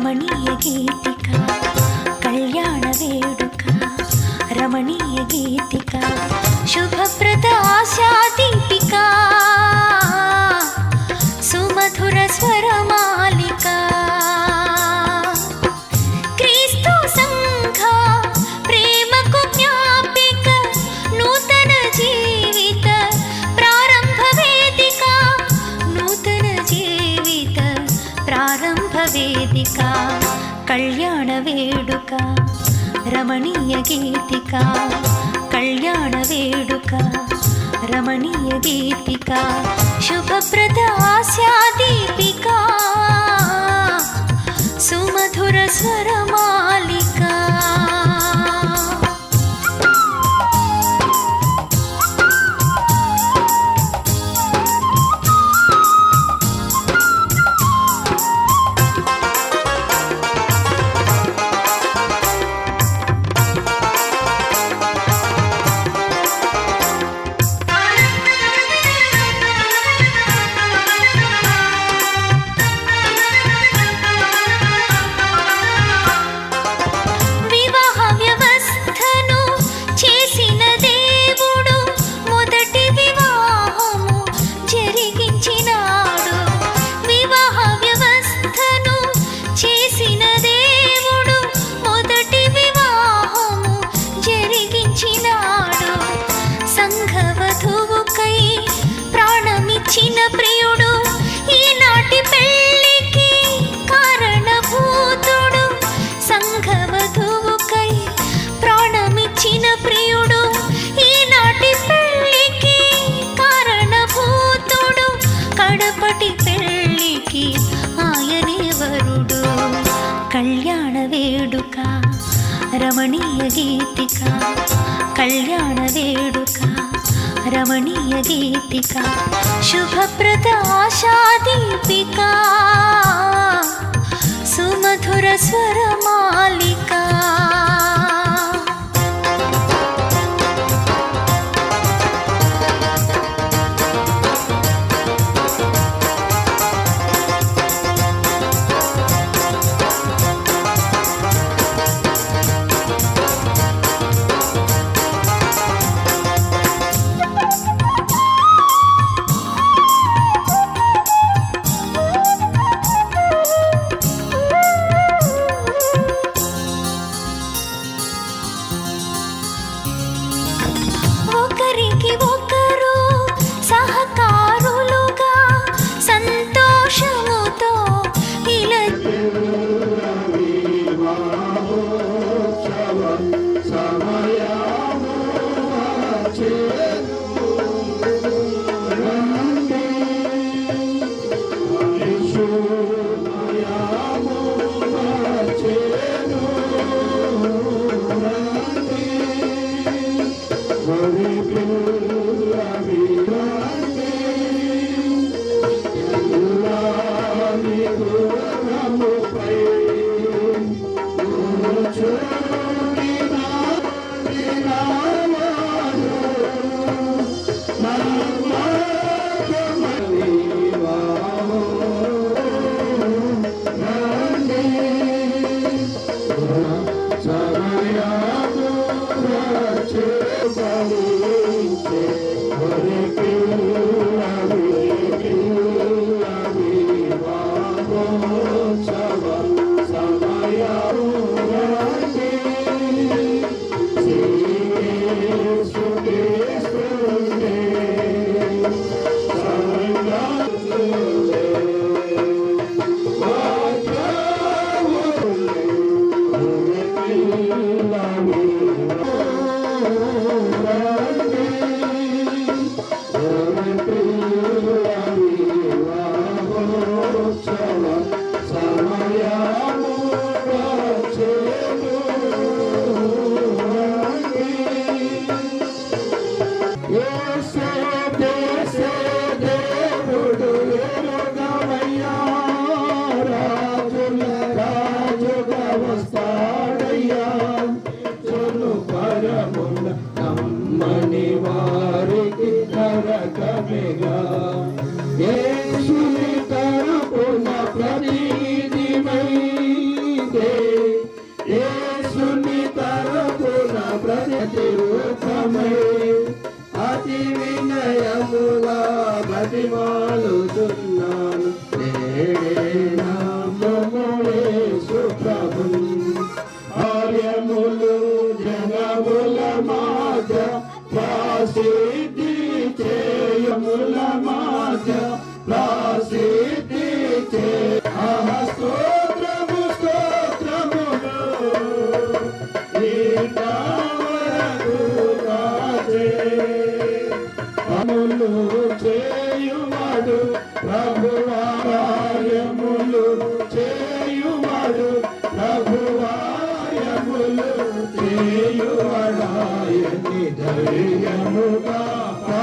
రమణీయ గీతిక కళ్యాణ వేడుక రమణీయ గీతిక శుభప్రద ఆశా దీపిక సుమధుర స్వరమాలిక క్రీస్తు సంఘ ప్రేమకు జ్ఞాపిక నూతన జీవిత ప్రారంభ వేదిక నూతన జీవిత ప్రారంభ వేదిక కళ్యాణ వేడుక రమణీయ గీతిక కళ్యాణ వేడుక రమణీయ గీతిక శుభప్రద ఆశా దీపిక సుమధుర స్వరమాలిక కళ్యాణ వేడుక రమణీయ గీతిక కళ్యాణ వేడుక రమణీయ గీతిక శుభప్రద ఆశా దీపిక సుమధుర స్వరమాలిక ఒకరు సహకారులుగా సంతోషముతో ఇలా Chao.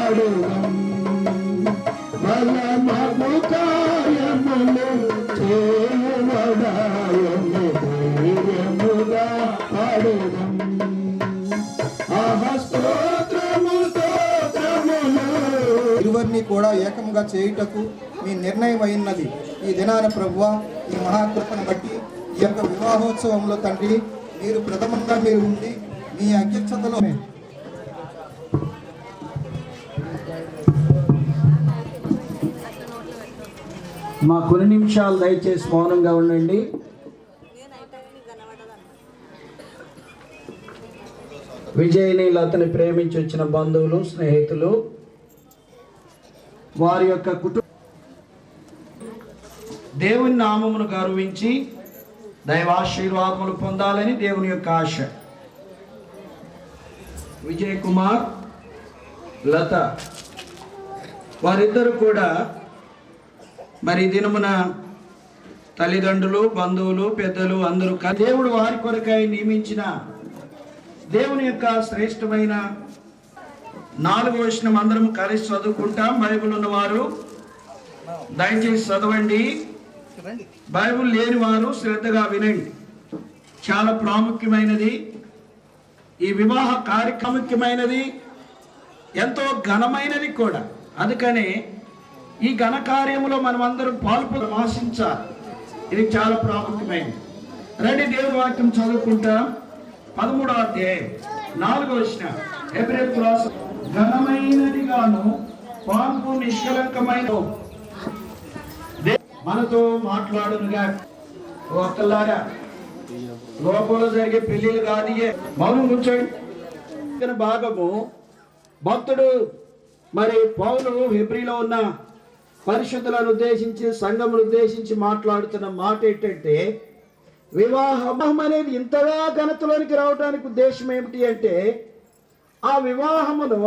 పాడుదం బలమగు కార్యములు చేయువడాయని ధైర్యముగా పాడుదం స్తోత్రము స్తోత్రములు. ఇరువురిని కూడా ఏకంగా చేయుటకు మీ నిర్ణయం అయినది. ఈ దినాన ప్రభువా ఈ మహాకృపను బట్టి ఈ యొక్క వివాహోత్సవంలో తండ్రి మీరు ప్రథమంగా మీరు ఉండి మీ అధ్యక్షతలో మా కొన్ని నిమిషాలు దయచేసి మౌనంగా ఉండండి. విజయ్ని లతని ప్రేమించి వచ్చిన బంధువులు స్నేహితులు వారి యొక్క కుటుంబ దేవుని నామమును గౌరవించి దైవాశీర్వాదములు పొందాలని దేవుని యొక్క ఆశ. విజయ్ కుమార్ లత వారిద్దరు కూడా మరి దినమున తల్లిదండ్రులు బంధువులు పెద్దలు అందరూ దేవుడు వారి కొరకై నియమించిన దేవుని యొక్క శ్రేష్టమైన 4వ వచనం అందరం కలిసి చదువుకుంటాం. బైబిల్ ఉన్నవారు దయచేసి చదవండి, బైబిల్ లేని వారు శ్రద్ధగా వినండి. చాలా ప్రాముఖ్యమైనది ఈ వివాహ కార్యక్రమమైనది, ఎంతో ఘనమైనది కూడా. అందుకనే ఈ ఘన కార్యములో మనం అందరం పాల్పొంద ఆశించాలి. ఇది చాలా ప్రాముఖ్యమైనది. రండి దేవుని వాక్యం చదువుకుంటాం. 13వ అధ్యాయం 4వ వచనం. హెబ్రీ క్లాస్ ఘనమైనది గాను పాల్పు నిష్కలంకమైన మనతో మాట్లాడునుగా. ఒక్కలారా లోపల జరిగే పెళ్లిలు కాదు, మౌనం కూర్చోండి. భాగము భక్తుడు మరి పౌలు హెబ్రీలో ఉన్న పరిశుద్ధులను ఉద్దేశించి సంఘమును ఉద్దేశించి మాట్లాడుతున్న మాట ఏంటంటే వివాహం అనేది ఇంతగా ఘనతలోనికి రావడానికి ఉద్దేశం ఏమిటి అంటే ఆ వివాహమును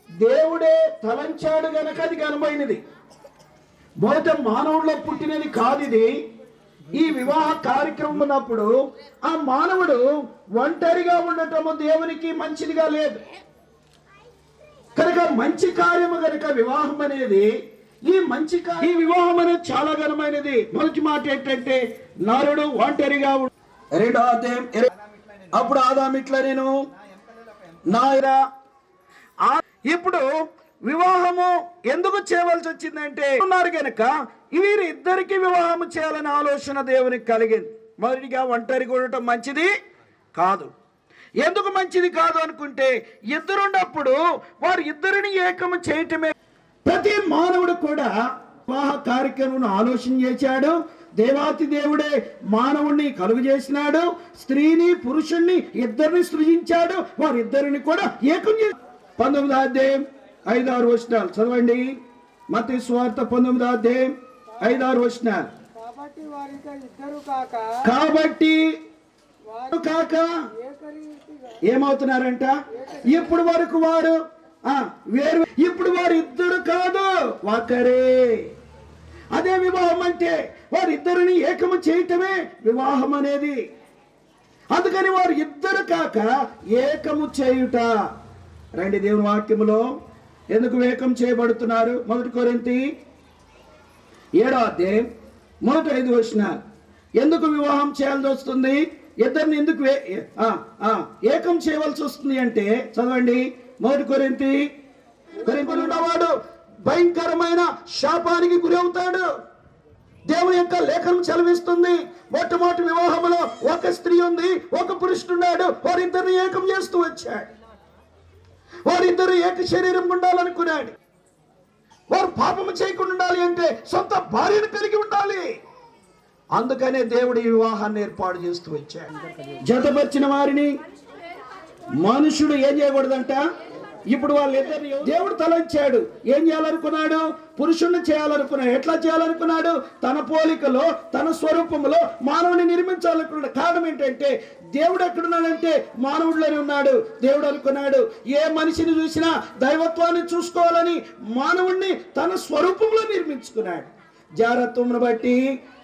దేవుడే తలంచాడు గనక అది ఘనమైనది. బహుశ మానవుల్లో పుట్టినది కాదు ఇది. ఈ వివాహ కార్యక్రమం ఉన్నప్పుడు ఆ మానవుడు ఒంటరిగా ఉండటము దేవునికి మంచిదిగా లేదు కనుక మంచి కార్యము కనుక వివాహం అనేది ఈ వివాహం అనేది చాలా ఘనమైనది. మొదటి మాట ఏంటంటే నరుడు ఒంటరిగా అప్పుడు ఆదాము ఇట్లా నేను నాయరా. ఇప్పుడు వివాహము ఎందుకు చేయవలసి వచ్చిందంటే ఉన్నారు గనక వీరిద్దరికి వివాహం చేయాలనే ఆలోచన దేవునికి కలిగింది. మొదటిగా ఒంటరిగా ఉండటం మంచిది కాదు. ఎందుకు మంచిది కాదు అనుకుంటే ఇద్దరున్నప్పుడు వారు ఇద్దరిని ఏకము చేయటమే. ప్రతి మానవుడు కూడా వివాహ కార్యక్రమం ఆలోచన చేశాడు. దేవాతి దేవుడే మానవుణ్ణి కలుగు చేసినాడు. స్త్రీని పురుషుణ్ణి ఇద్దరిని సృజించాడు. వారిద్దరిని కూడా ఏకం చేసి 19వ అధ్యాయం 5-6 వచనాలు చదవండి. మత్తయి సువార్త 19వ అధ్యాయం 5-6 వచనాలు. కాబట్టి కాక ఏమవుతున్నారంట? ఇప్పుడు వరకు వారు వేరు, ఇప్పుడు వారు ఇద్దరు కాదు ఒకరే. అదే వివాహం అంటే వారిద్దరిని ఏకము చేయటమే వివాహం అనేది. అందుకని వారు ఇద్దరు కాక ఏకము చేయుట. రండి దేవుని వాక్యములో ఎందుకు ఏకం చేయబడుతున్నారు. 1 కొరింథీ 7వ అధ్యాయం 5 వచనాలు. ఎందుకు వివాహం చేయాల్సి వస్తుంది? ఇద్దరిని ఎందుకు ఏకం చేయవలసి వస్తుంది అంటే చదవండి. 1 కొరింథీలో ఉన్నవాడు భయంకరమైన శాపానికి గురి అవుతాడు. దేవుని యొక్క లేఖనం చదివిస్తుంది. మొట్టమొదటి వివాహంలో ఒక స్త్రీ ఉంది, ఒక పురుషుడున్నాడు. వారిద్దరిని ఏకం చేస్తూ వచ్చాడు. వారిద్దరు ఏక శరీరం ఉండాలనుకున్నాడు. వారు పాపము చేయకుండా ఉండాలి అంటే సొంత భార్యను కలిగి ఉండాలి. అందుకనే దేవుడు ఈ వివాహాన్ని ఏర్పాటు చేస్తూ వచ్చాడు. జతపరిచిన వారిని మనుషుడు ఏం చేయకూడదంట. ఇప్పుడు వాళ్ళిద్దరిని దేవుడు తలంచాడు. ఏం చేయాలనుకున్నాడు? పురుషుణ్ణి చేయాలనుకున్నాడు. ఎట్లా చేయాలనుకున్నాడు? తన పోలికలో తన స్వరూపంలో మానవుని నిర్మించాలనుకున్నాడు. కారణం ఏంటంటే దేవుడు ఎక్కడున్నాడంటే మానవుడిలోనే ఉన్నాడు. దేవుడు అనుకున్నాడు ఏ మనిషిని చూసినా దైవత్వాన్ని చూసుకోవాలని మానవుణ్ణి తన స్వరూపంలో నిర్మించుకున్నాడు. జాగ్రత్తను బట్టి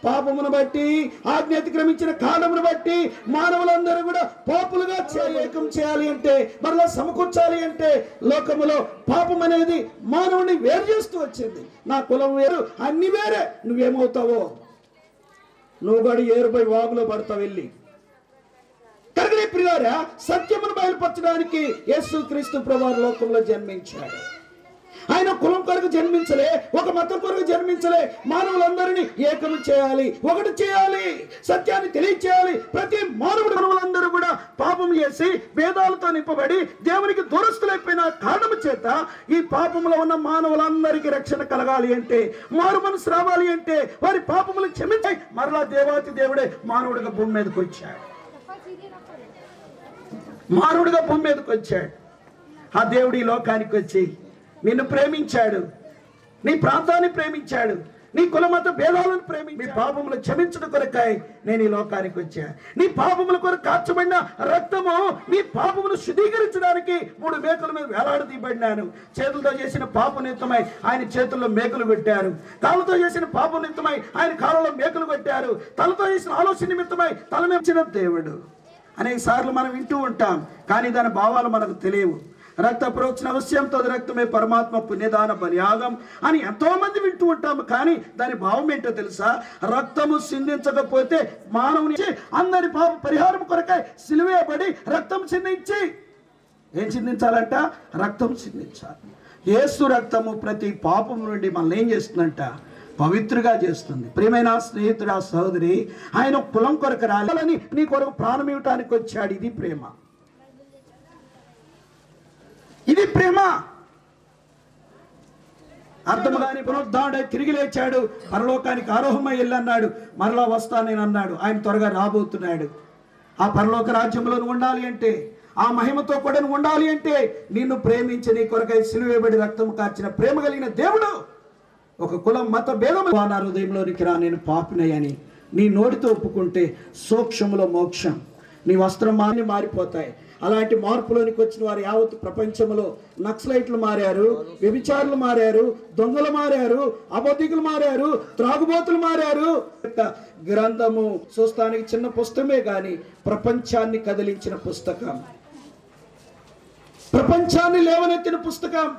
పాపమును బట్టి, ఆజ్ఞ అతిక్రమించిన కారణమును బట్టి మానవులందరూ కూడా పాపులుగా ఏకం చేయాలి అంటే, మరలా సమకూర్చాలి అంటే లోకములో పాపం అనేది మానవుని వేరు చేస్తూ వచ్చింది. నా కులం వేరు, అన్ని వేరే. నువ్వేమవుతావో? నువ్వు కూడా ఏరుపై వాగులో పడతావు వెళ్ళి. కనుక ప్రియులారా, సత్యమును బయలుపరచడానికి యేసుక్రీస్తు ప్రభువు లోకంలో జన్మించాడు. ఆయన కులం కొరకు జన్మించలే, ఒక మతం కొరకు జన్మించలే. మానవులందరినీ ఏకము చేయాలి, ఒకటి చేయాలి, సత్యాన్ని తెలియచేయాలి. ప్రతి మానవులందరూ కూడా పాపం చేసి భేదాలతో నింపబడి దేవునికి దూరస్తులైపోయిన కారణము చేత ఈ పాపంలో ఉన్న మానవులందరికీ రక్షణ కలగాలి అంటే, మారు మనసు రావాలి అంటే, వారి పాపములు క్షమించి మరలా దేవాతి దేవుడే మానవుడిగా భూమి మీదకి వచ్చాడు. మానవుడిగా భూమి మీదకి వచ్చాడు. ఆ దేవుడు ఈ లోకానికి వచ్చి నిన్ను ప్రేమించాడు, నీ ప్రాంతాన్ని ప్రేమించాడు, నీ కులమత భేదాలను ప్రేమించి నీ పాపములు క్షమించడం కొరకై నేను ఈ లోకానికి వచ్చా. నీ పాపముల కొరకు కార్చబడిన రక్తము నీ పాపమును శుద్ధీకరించడానికి 3 మేకల మీద వేలాడదీయబడినాను. చేతులతో చేసిన పాప నిమిత్తమై ఆయన చేతుల్లో మేకలు కొట్టారు, కాళ్ళతో చేసిన పాప నిమిత్తమై ఆయన కాళ్ళలో మేకలు కొట్టారు, తలతో చేసిన ఆలోచన నిమిత్తమై తల మీద దేవుడు. అనేక సార్లు మనం వింటూ ఉంటాం, కానీ దాని భావాలు మనకు తెలియవు. రక్త ప్రోక్షణ అవశ్యంతో రక్తమే పరమాత్మ పుణ్యదాన బలియాగం అని ఎంతో మంది వింటూ ఉంటాము, కానీ దాని భావం ఏంటో తెలుసా? రక్తము సిందించకపోతే మానవుని అందరి పాప పరిహారం కొరకై సిలువేయబడి రక్తం చిందించి, ఏం చిందించాలంట? రక్తం చిందించాలి. యేసు రక్తము ప్రతి పాపం నుండి మనల్ని ఏం చేస్తుందంట? పవిత్రగా చేస్తుంది. ప్రియమైన స్నేహితుడా, సహోదరి, ఆయన కులం కొరకు రాలని నీ కొరకు ప్రాణం ఇవ్వటానికి వచ్చాడు. ఇది ప్రేమ, ఇది ప్రేమ. అర్థం కాని పునరుద్ధానుడై తిరిగి లేచాడు, పరలోకానికి ఆరోహమై వెళ్ళన్నాడు, మరలా వస్తానని అన్నాడు. ఆయన త్వరగా రాబోతున్నాడు. ఆ పరలోక రాజ్యంలో ఉండాలి అంటే, ఆ మహిమతో కూడా ఉండాలి అంటే, నిన్ను ప్రేమించి నీ కొరకై సిలువేయబడి రక్తం కార్చిన ప్రేమ కలిగిన దేవుడు ఒక కులం మత భేదం నా హృదయంలోనికి రా, నేను పాపినయ్యని నీ నోటితో ఒప్పుకుంటే సూక్ష్మలో మోక్షం. నీ వస్త్రం మారిపోతాయి. అలాంటి మార్పులోనికి వచ్చిన వారు యావత్ ప్రపంచంలో నక్సలైట్లు మారారు, వ్యభిచారులు మారారు, దొంగలు మారారు, అబద్ధికులు మారారు, త్రాగుబోతులు మారారు. గ్రంథము చూస్తానికి చిన్న పుస్తకమే కానీ ప్రపంచాన్ని కదిలించిన పుస్తకం, ప్రపంచాన్ని లేవనెత్తిన పుస్తకం.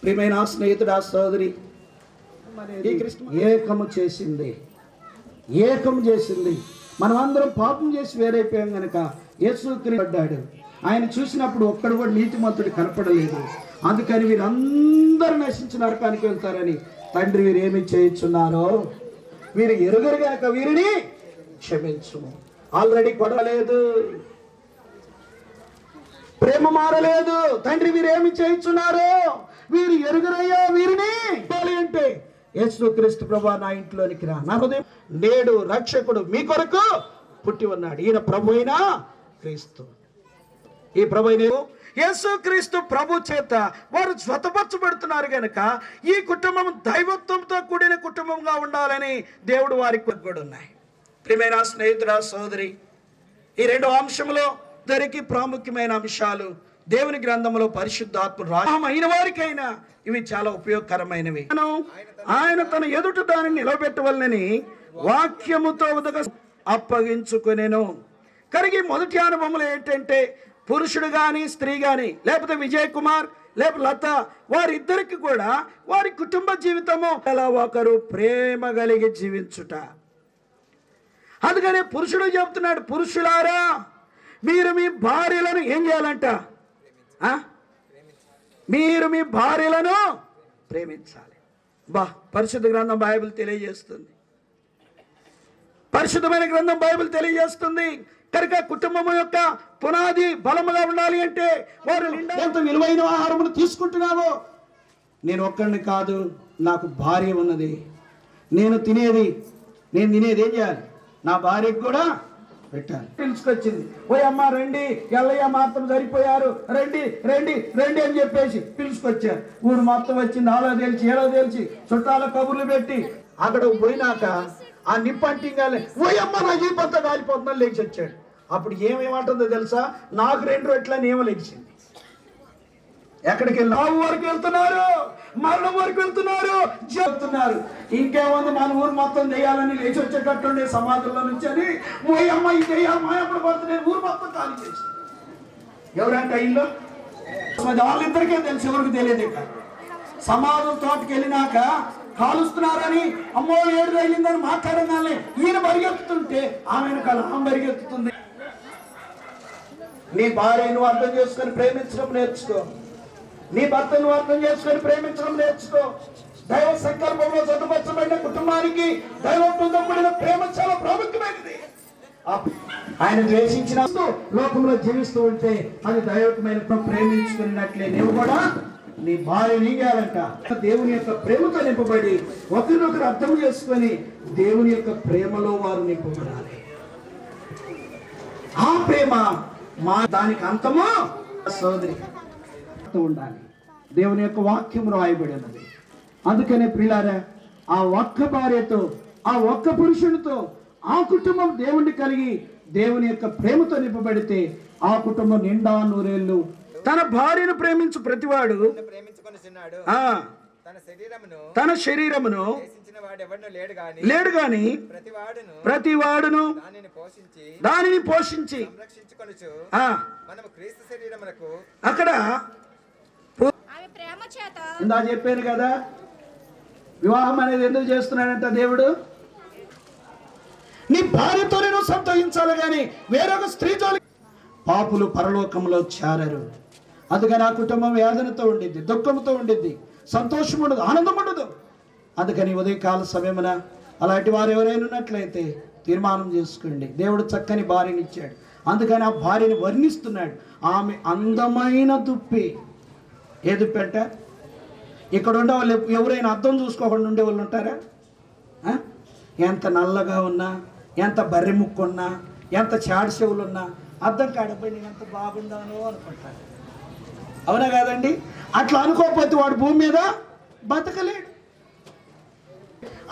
ప్రియమైన స్నేహితుడా, సోదరి, ఈ క్రిస్మస్ ఏకము చేసింది, ఏకం చేసింది. మనం అందరం పాపం చేసి వేరైపోయాం గనక యేసుక్రీస్తు పడ్డాడు. ఆయన చూసినప్పుడు ఒక్కడు కూడా నీతిమంతుడు కనపడలేదు. అందుకని వీరందరూ నశించి నరకానికి వెళ్తారని తండ్రి వీరు ఏమి చేయించున్నారో వీరు ఎరుగరు గనక వీరిని క్షమించు. ఆల్రెడీ కొడవలేదు, ప్రేమ మారలేదు. తండ్రి వీరు ఏమి చేయించున్నారో వీరు ఎరుగరయ్యా, వీరిని అంటే యేసుక్రీస్తు ప్రభువా నా ఇంట్లోనికి రా, నా హృదయం నేడు రక్షకుడు మీ కొరకు పుట్టి ఉన్నాడు. ఈయన ప్రభు అయిన క్రీస్తు. ఈ ప్రభు అయిన యేసుక్రీస్తు ప్రభు చేత వారు జతపరచబడుతున్నారు గనక ఈ కుటుంబం దైవత్వంతో కూడిన కుటుంబంగా ఉండాలని దేవుడు వారికి కూడా ఉన్నాయి. ప్రియమైన స్నేహితుడా, సోదరి, ఈ 2 అంశంలో ఇద్దరికి ప్రాముఖ్యమైన అంశాలు దేవుని గ్రంథంలో పరిశుద్ధాత్మ రామైన వారికైనా ఇవి చాలా ఉపయోగకరమైనవి. ఆయన తన ఎదుట దానిని నిలబెట్టవలనని వాక్యముతో అప్పగించుకునేను. కరిగి మొదటి అనుభవంలో ఏంటంటే, పురుషుడు కానీ స్త్రీ కానీ, లేకపోతే విజయ్ కుమార్ లేకపోతే లత, వారిద్దరికి కూడా వారి కుటుంబ జీవితము ఎలా ఒకరు ప్రేమ కలిగి జీవించుట. అందుకనే పురుషుడు చెబుతున్నాడు, పురుషులారా మీరు మీ భార్యలను ఏం చేయాలంట? మీరు మీ భార్యలను ప్రేమించాలి. పరిశుద్ధ గ్రంథం బైబిల్ తెలియజేస్తుంది, పరిశుద్ధమైన గ్రంథం బైబిల్ తెలియజేస్తుంది. కనుక కుటుంబం యొక్క పునాది బలముగా ఉండాలి అంటే వారు ఎంత విలువైన ఆహారమును తీసుకుంటున్నావో, నేను ఒక్కడిని కాదు, నాకు భార్య ఉన్నది, నేను తినేది ఏం చేయాలి? నా భార్యకు కూడా పెట్టాలి. పిలుచుకొచ్చింది, ఓ అమ్మ రండి, ఎల్లయ్య మాత్రం సరిపోయారు, రండి రండి రండి అని చెప్పేసి పిలుచుకొచ్చారు. ఊరు మొత్తం వచ్చింది, 6వ తేల్చి 7వ తేల్చి చుట్టాల కబుర్లు పెట్టి అక్కడ పోయినాక ఆ నిప్పంటింగానే ఓ అమ్మ నా జీపంతా కాలిపోతుందని లేచి వచ్చాడు. అప్పుడు ఏమేమంటుందో తెలుసా? నాకు 2 రొట్టెలని ఏమో లేచింది. ఎక్కడికి లావు వరకు వెళ్తున్నారు, మరణం వరకు వెళ్తున్నారు, చెప్తున్నారు. ఇంకేముంది, మన ఊరు మొత్తం చేయాలని లేచి వచ్చేటట్టుండే సమాధుల్లో నుంచి అని ఓయమ్మ ఈ దెయ్యమ్మ ఎప్పుడు పడుతుంది ఊరు మొత్తం ఖాళీ చేసి ఎవరంటే ఇల్లు వాళ్ళిద్దరికే తెలుసు, ఎవరికి తెలియదు. ఇక సమాధుల తోటకి వెళ్ళినాక కాలుస్తున్నారని అమ్మో 7 తగిలిందని మాట్లాడగానే ఈయన పరిగెత్తుతుంటే ఆమె ఆమె పరిగెత్తుతుంది. నీ భార్యను అర్థం చేసుకొని ప్రేమించడం నేర్చుకో, నీ భర్తను అర్థం చేసుకొని ప్రేమించడం నేర్చుకో. దైవ సంకల్పంలో జతపరచబడిన కుటుంబానికి దైవంతో కూడిన ప్రేమ చాలా ప్రాముఖ్యమైనది. ఆయన ద్వేషించిన లోకంలో జీవిస్తూ ఉంటే అది దైవమైన ప్రేమించుకున్నట్లే నీవు కూడా నీ భార్యని ఏం చేయాలంట, దేవుని యొక్క ప్రేమతో నింపబడి ఒకరినొకరు అర్థం చేసుకొని దేవుని యొక్క ప్రేమలో వారు నింపబడాలి. ఆ ప్రేమ మా దానికి అంతమో సోదరి ఉండాలి. దేవుని యొక్క వాక్యం రాయబడి ఉన్నది. అందుకనే ప్రియులారా, ఆ ఒక్క భార్యతో ఆ ఒక్క పురుషునితో ఆ కుటుంబం దేవుణ్ణి కలిగి దేవుని యొక్క ప్రేమతో నింపబడితే ఆ కుటుంబం నిండా నూరేళ్లు. తన భార్యను ప్రేమించు ప్రతివాడు తన శరీరమును లేడు గాని ప్రతివాడును దానిని పోషించి అక్కడ ఇందా చెప్పాను కదా, వివాహం అనేది ఎందుకు చేస్తున్నాడంట దేవుడు? నీ భార్యతోనే నువ్వు సంతోషించాలి కానీ వేరొక స్త్రీతో. పాపులు పరలోకంలో చేరరు. అందుకని ఆ కుటుంబం వేదనతో ఉండిద్ది, దుఃఖంతో ఉండిద్ది, సంతోషం ఉండదు, ఆనందం ఉండదు. అందుకని ఉదయకాల సమయమున అలాంటి వారు ఎవరైనా ఉన్నట్లయితే తీర్మానం చేసుకోండి. దేవుడు చక్కని భార్యని ఇచ్చాడు. అందుకని ఆ భార్యని వర్ణిస్తున్నాడు. ఆమె అందమైన దుప్పి. ఏ దుప్పి అంట? ఇక్కడ ఉండే వాళ్ళు ఎవరైనా అర్థం చూసుకోకుండా ఉండే వాళ్ళు ఉంటారా? ఎంత నల్లగా ఉన్నా, ఎంత బర్రె ముక్కున్నా, ఎంత చాడి చెవులున్నా అర్థం కాడిపోయి నేను ఎంత బాగుండానో అనుకుంటాను. అవునా కాదండి? అట్లా అనుకోకపోతే వాడు భూమి మీద బతకలేడు.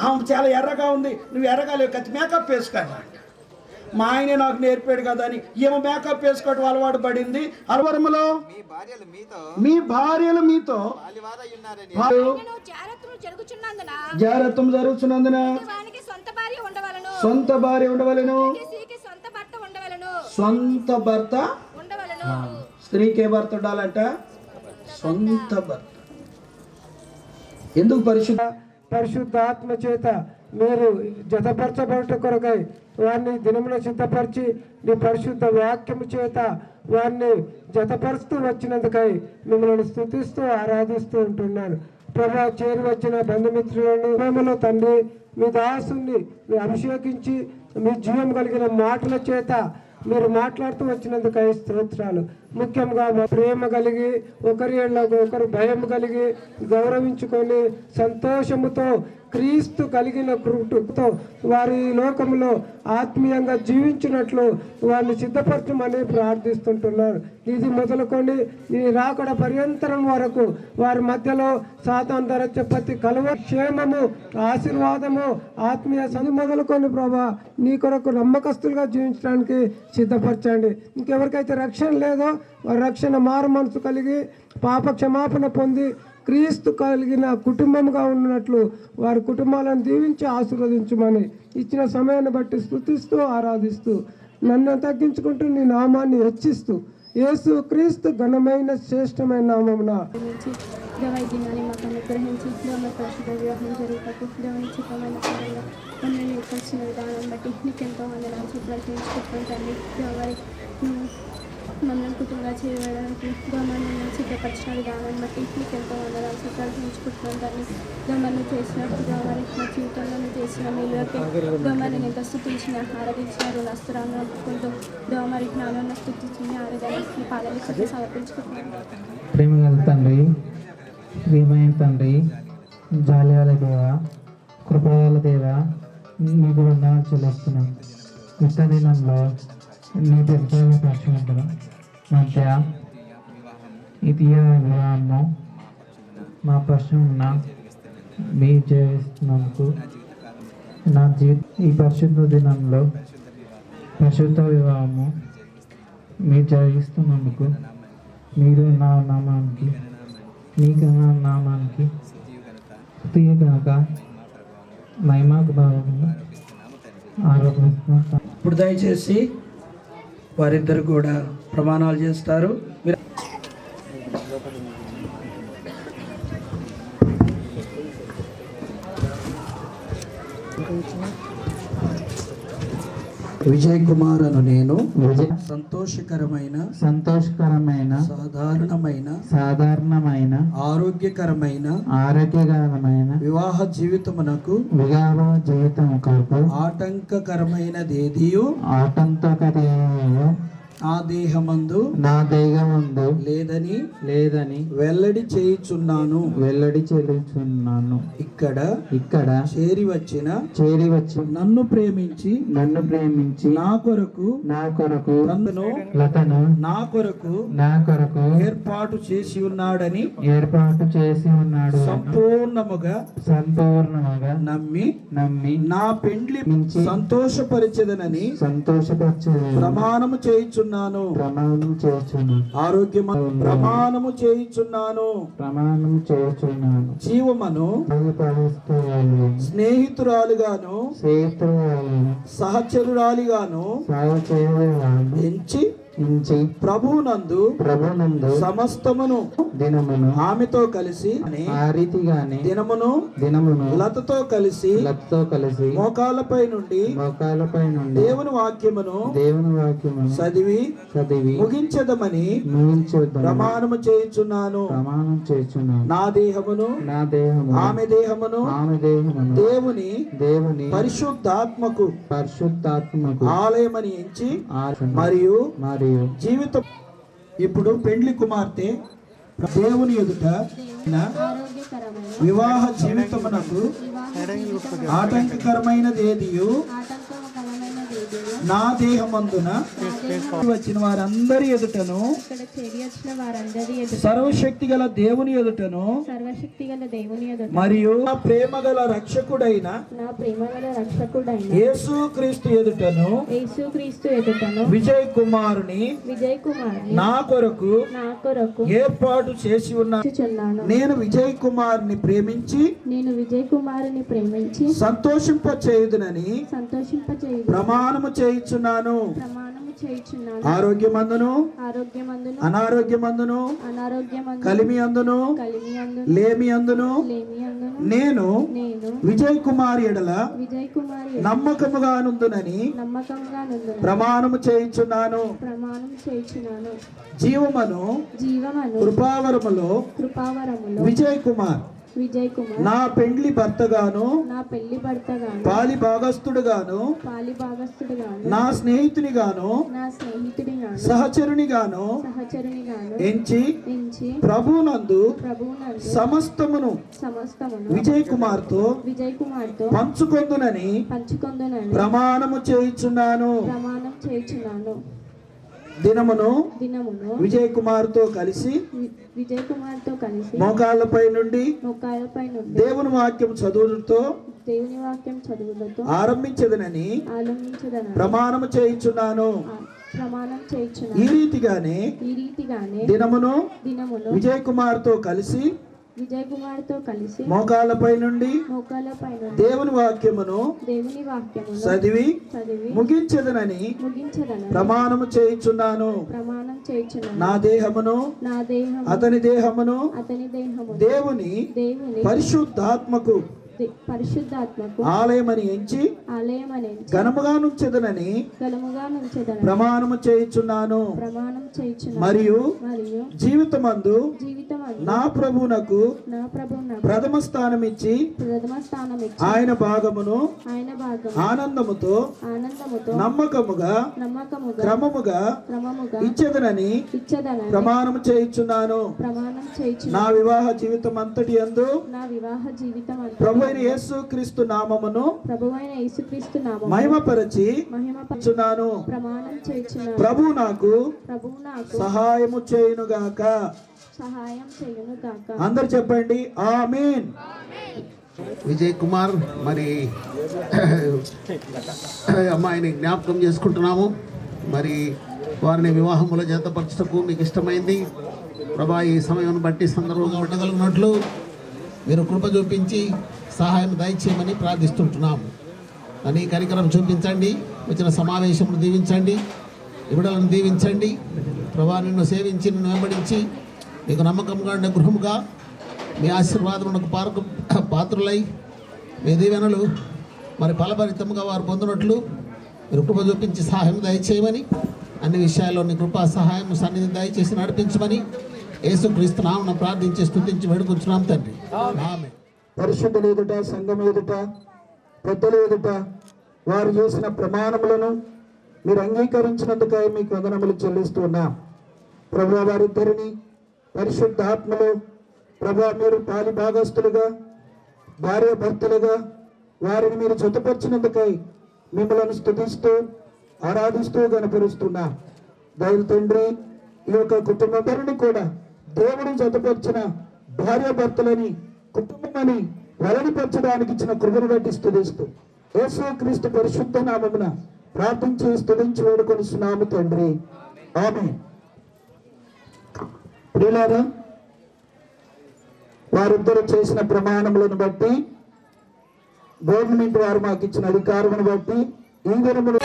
ఆమె చాలా ఎర్రగా ఉంది, నువ్వు ఎర్రగా లేవు, కత్తి మేకప్ వేసుకోవాలి. మా ఆయనే నాకు నేర్పాడు కదా అని ఏమో మేకప్ వేసుకోవడం అలవాటు పడింది. అలవరములో మీ భార్యలు మీతో జాగ్రత్తం జరుగుతున్నందున సొంత భార్య ఉండవలను, సొంత భర్త. స్త్రీకి ఏ భర్త ఉండాలంట? సొంత భర్త. ఎందుకు? పరిశుద్ధాత్మ చేత మీరు జతపరచబడట కొరకై వారిని దినములో సిద్ధపరిచి నీ పరిశుద్ధ వాక్యము చేత వారిని జతపరుస్తూ వచ్చినందుకై మిమ్మల్ని స్తుతిస్తూ ఆరాధిస్తూ ఉంటున్నాను. ప్రభా, చేరి వచ్చిన బంధుమిత్రులను ప్రేమలో తండ్రి మీ దాసుని అభిషేకించి మీ జీవం కలిగిన మాటల చేత మీరు మాట్లాడుతూ వచ్చినందుకై స్తోత్రాలు. ముఖ్యంగా ప్రేమ కలిగి ఒకరి ఒకరు భయం కలిగి గౌరవించుకొని సంతోషముతో క్రీస్తు కలిగిన కృపతో వారి లోకంలో ఆత్మీయంగా జీవించినట్లు వారిని సిద్ధపరచమని ప్రార్థిస్తుంటున్నారు. ఇది మొదలుకొని ఈ రాకడ పర్యంతరం వరకు వారి మధ్యలో సాతాను ధర ప్రతి కలవ క్షేమము, ఆశీర్వాదము, ఆత్మీయ సది మొదలుకొని ప్రభా నీ కొరకు నమ్మకస్తులుగా జీవించడానికి సిద్ధపరచండి. ఇంకెవరికైతే రక్షణ లేదో వారి రక్షణ మారు మనసు కలిగి పాప క్షమాపణ పొంది క్రీస్తు కలిగిన కుటుంబంగా ఉన్నట్లు వారి కుటుంబాలను దీవించి ఆశీర్వదించమని ఇచ్చిన సమయాన్ని బట్టి స్తుతిస్తూ ఆరాధిస్తూ నన్ను తగ్గించుకుంటూ నీ నామాన్ని హెచ్చిస్తూ యేసు క్రీస్తు ఘనమైన శ్రేష్టమైన నామమున దైవాన్ని మాకు అనుగ్రహించి పరిశుద్ధ వివాహం జరుగుటకు దేవుని చిత్తమైన పరంగా మమ్మల్ని ఏర్పరిచిన విధానం బట్టి నీకెంతో వందనాలు ప్రకటించుకుంటాం తండ్రి. దేవారి మమ్మల్ని కుటుంబంగా చేయడానికి గవర్నమెంట్ సిద్ధపరిచిన విధానాన్ని బట్టి నీకెంతో వందనాలు ప్రకటించుకుంటున్నాం తండ్రి. గవర్నమెంట్ చేసినప్పుడు గవర్నమెంట్ మా జీవితంలో చేసిన మేలుకే గవర్నమెంట్ ఎంత స్థుతించిన ఆరాధించిన రుణస్తురాలను అనుకుంటూ గవర్నమెంట్ నాన్న స్థుతించిన ఆరాధన పాదాలు సమర్పించుకుంటున్నాం. ప్రేమగల తండ్రి, ప్రియమైన తండ్రి, జాలియాల దేవ, కృపయాల దేవ, మీకు వందనాలు చెల్లిస్తున్నాం. దినంలో నీ పెద్దల పక్షుల మధ్య ఈ తీయని వివాహము మా పక్షమున మీ చేస్తున్నందుకు నా ఈ పరిశుద్ధ దినంలో పరిశుద్ధ వివాహము మీరు జరిగిస్తున్నందుకు మీరు నా నామానికి నీకు నామానికి స్తుతియు గనుక మహిమకు భావము ఆరోపిస్తున్నాను. ఇప్పుడు దయచేసి వారిద్దరు కూడా ప్రమాణాలు చేస్తారు. విజయ్ కుమార్ అను నేను సంతోషకరమైన సాధారణమైన ఆరోగ్యకరమైన వివాహ జీవితమునకు కొరకు ఆటంకకరమైనదేదియు నా దేహమందు లేదని వెల్లడి చేయుచున్నాను. ఇక్కడ చేరి వచ్చిన నన్ను ప్రేమించి నా కొరకు లతను నా కొరకు ఏర్పాటు చేసి ఉన్నాడని సంపూర్ణముగా నమ్మి నా పెండ్లి సంతోషపరిచెదనని ప్రమాణము చేయుచున్నాను. ఆరోగ్యము ప్రమాణము చేయుచున్నాను. జీవమును స్నేహితురాలుగాను సహచరురాలిగాను ఎంచి ప్రభువునందు సమస్తమును ఆమెతో కలిసి దినమును లతతో కలిసి మోకాళ్ళపై నుండి దేవుని వాక్యమును చదివి ముగించదమని ప్రమాణము చేయుచున్నాను. నా దేహమును ఆమె దేహమును దేవుని పరిశుద్ధాత్మకు ఆలయమని ఎంచి మరియు జీవితం. ఇప్పుడు పెండ్లి కుమార్తె దేవుని ఎదుట వివాహ జీవితమునకు ఆటంకకరమైనదేదియు నా దేహమందున వచ్చిన వారందరి ఎదుటను సర్వశక్తి గల దేవుని ఎదుటను మరియు నా ప్రేమ గల రక్షకుడైన యేసు క్రీస్తు ఎదుటను విజయ్ కుమారుని నా కొరకు ఏర్పాటు చేసి ఉన్నాను. నేను విజయ్ కుమార్ని ప్రేమించి సంతోషింప చేయుదునని ప్రమాణము చేయుచున్నాను. ఆరోగ్యమందును అనారోగ్యమందును కలిమి అందును లేమి అందును నేను విజయ్ కుమార్ ఎడల నమ్మకముగా నుందునని ప్రమాణము చేయుచున్నాను. జీవమును కృపావరములో విజయ్ కుమార్ నా పెండ్లి భర్తగాను పాలి భాగస్థుడుగాను నా స్నేహితునిగాను సహచరునిగాను ఎంచి ప్రభునందు సమస్తమును విజయ్ కుమార్తో పంచుకొందునని ప్రమాణము చేయుచున్నాను. దినమును విజయ్ కుమార్తో కలిసి మోకాళ్ళపై నుండి దేవుని వాక్యం చదువులతో ఆరంభించదనని ప్రమాణము చేయించున్నాను. ఈ రీతిగానే దినమును విజయ్ కుమార్తో కలిసి మోకాళ్ళపై నుండి దేవుని వాక్యమును చదివి ముగించదనని ప్రమాణము చేయుచున్నాను. నా దేహమును అతని దేహమును దేవుని పరిశుద్ధాత్మకు ఆలయమని ఎంచి ఘనముగా నుంచెదనని ప్రమాణము చేయుచున్నాను. మరియు జీవితమందు నా ప్రభువునకు ప్రథమ స్థానం ఇచ్చి ఆయన భాగమును ఆనందముతో నమ్మకముగా క్రమముగా ఇచ్చేదనని ప్రమాణము చేయుచున్నాను. నా వివాహ జీవితం అంతటి యందు ప్రభు అయిన యేసుక్రీస్తు నామమును మహిమపరచి ప్రభు నాకు సహాయము చేయునుగాక. అందరు చెప్పండి ఆమేన్. విజయ్ కుమార్ మరి అమ్మాయిని జ్ఞాపకం చేసుకుంటున్నాము. మరి వారిని వివాహములో జతపరచుటకు మీకు ఇష్టమైంది ప్రభా ఈ సమయం బట్టి సందర్భంగా ఉండగలిగినట్లు మీరు కృప చూపించి సహాయం దయచేయమని ప్రార్థిస్తుంటున్నాము. అని కనికరం చూపించండి, వచ్చిన సమావేశమును దీవించండి, విడుదలను దీవించండి. ప్రభా నిన్ను సేవించి నిన్ను వెంబడించి మీకు నమ్మకంగా ఉండే గృహముగా మీ ఆశీర్వాదమునకు పాత్రులై మీ దీవెనలు మరి ఫలభరితంగా వారు పొందినట్లు మీరు కృప చూపించి సహాయం దయచేయమని, అన్ని విషయాల్లో నీ కృపా సహాయం సన్నిధి దయచేసి నడిపించమని యేసుక్రీస్తు నామమున ప్రార్థించి స్తుతించి వేడుకుంటున్నాం తండ్రి. ఆమేన్. పరిశుద్ధుల ఎదుట, సంఘం ఎదుట, పెద్దల ఎదుట వారు చేసిన ప్రమాణములను మీరు అంగీకరించినందుకై మీకు వందనములు చెల్లిస్తున్నాం. ప్రభువా వారిద్దరిని పరిశుద్ధాత్మలో ప్రభువా మీరు పాలి భాగస్తులుగా, భార్య భర్తలుగా వారిని మీరు జతపరిచినందుకై మిమ్మల్ని స్తుతిస్తూ ఆరాధిస్తూ గణపరుస్తున్నాం. దైవ తండ్రి, ఈ యొక్క కుటుంబందరిని కూడా దేవుడు జతపరిచిన భార్య భర్తలని కుటుంబమని వెల్లడిపరచడానికి ఇచ్చిన కృపను బట్టి స్తుతిస్తూ యేసుక్రీస్తు పరిశుద్ధ నామమున ప్రార్థించి స్తుతించి వేడుకొనిస్తున్నాము తండ్రి. ఆమేన్. ప్రియులారా, వారిద్దరు చేసిన ప్రమాణములను బట్టి, గవర్నమెంట్ వారు మాకు ఇచ్చిన అధికారమును బట్టి ఈ దినములు